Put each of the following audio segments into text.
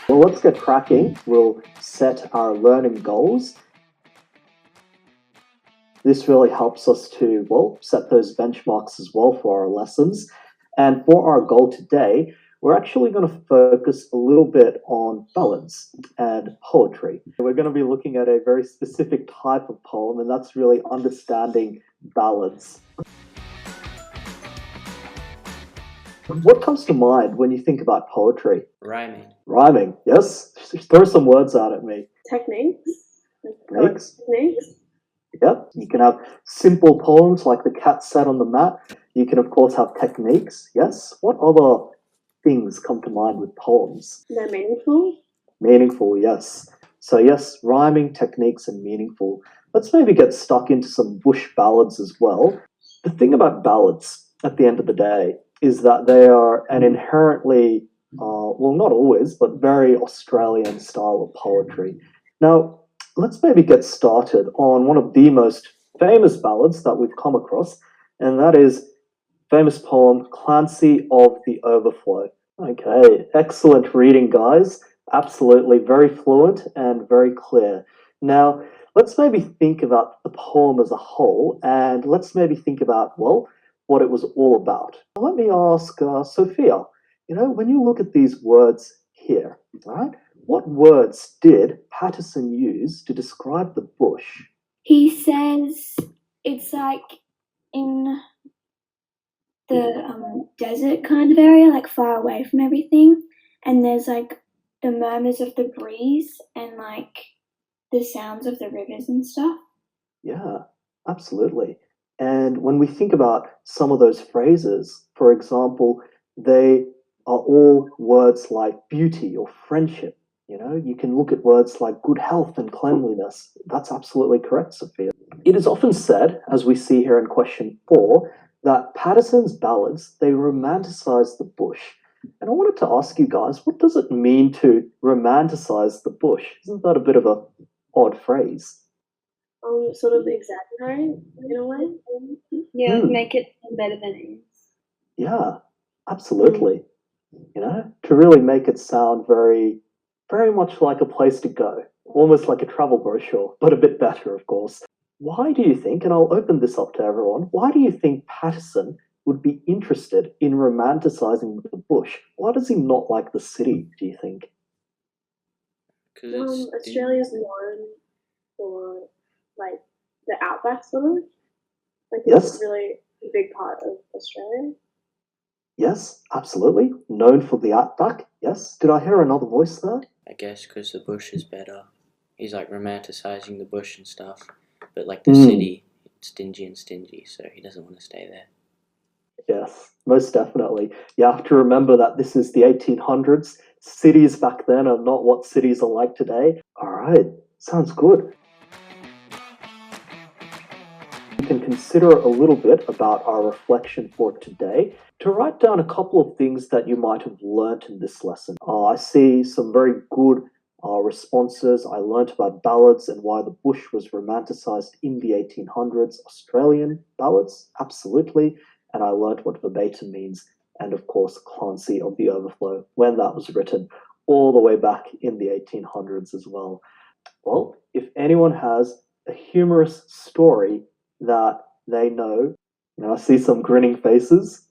Well, let's get cracking. We'll set our learning goals. This really helps us to, well, set those benchmarks as well for our lessons. And for our goal today, we're actually going to focus a little bit on ballads and poetry. We're going to be looking at a very specific type of poem, and that's really understanding ballads. What comes to mind when you think about poetry? Rhyming. Rhyming, yes? Throw some words out at me. Techniques. Techniques? Yep, you can have simple poems like The Cat Sat on the Mat. You can, of course, have techniques, yes? What other things come to mind with poems? They're meaningful. Meaningful, yes. So yes, rhyming, techniques, and meaningful. Let's maybe get stuck into some bush ballads as well. The thing about ballads, at the end of the day, is that they are an inherently, well, not always, but very Australian style of poetry. Now, let's maybe get started on one of the most famous ballads that we've come across, and that is famous poem Clancy of the Overflow. Okay, excellent reading, guys. Absolutely, very fluent and very clear. Now, let's maybe think about the poem as a whole, and let's maybe think about, well, what it was all about. Let me ask Sophia, when you look at these words here, right, what words did Patterson use to describe the bush? He says it's like in the desert kind of area, like far away from everything, and there's like the murmurs of the breeze and like the sounds of the rivers and stuff. Yeah, absolutely. And when we think about some of those phrases, for example, they are all words like beauty or friendship. You can look at words like good health and cleanliness. That's absolutely correct, Sophia. It is often said, as we see here in question 4, that Patterson's ballads, they romanticize the bush. And I wanted to ask you guys, what does it mean to romanticize the bush? Isn't that a bit of an odd phrase? Sort of exaggerate in a way. Yeah, make it better than it is. Yeah, absolutely. To really make it sound very, very much like a place to go, almost like a travel brochure, but a bit better, of course. Why do you think, and I'll open this up to everyone, why do you think Patterson would be interested in romanticizing the bush? Why does he not like the city, do you think? Because Australia's known for like the outback sort of. Like Yes. It's really a big part of Australia. Yes, absolutely. Known for the outback. Yes. Did I hear another voice there? I guess because the bush is better. He's like romanticizing the bush and stuff. But like the city, it's dingy and stingy, so he doesn't want to stay there. Yes, most definitely. You have to remember that this is the 1800s. Cities back then are not what cities are like today. All right, sounds good. We can consider a little bit about our reflection for today to write down a couple of things that you might have learnt in this lesson. I see some very good responses. I learnt about ballads and why the bush was romanticized in the 1800s. Australian ballads, absolutely. And I learnt what verbatim means, and of course, Clancy of the Overflow, when that was written, all the way back in the 1800s as well. Well, if anyone has a humorous story that they know, I see some grinning faces.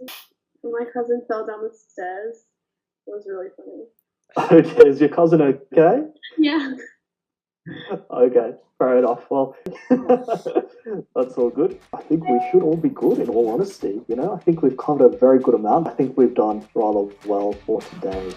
My cousin fell down the stairs. It was really funny. Okay, is your cousin okay? Yeah. Okay, fair enough. Well, that's all good. I think we should all be good, in all honesty. I think we've covered a very good amount. I think we've done rather well for today.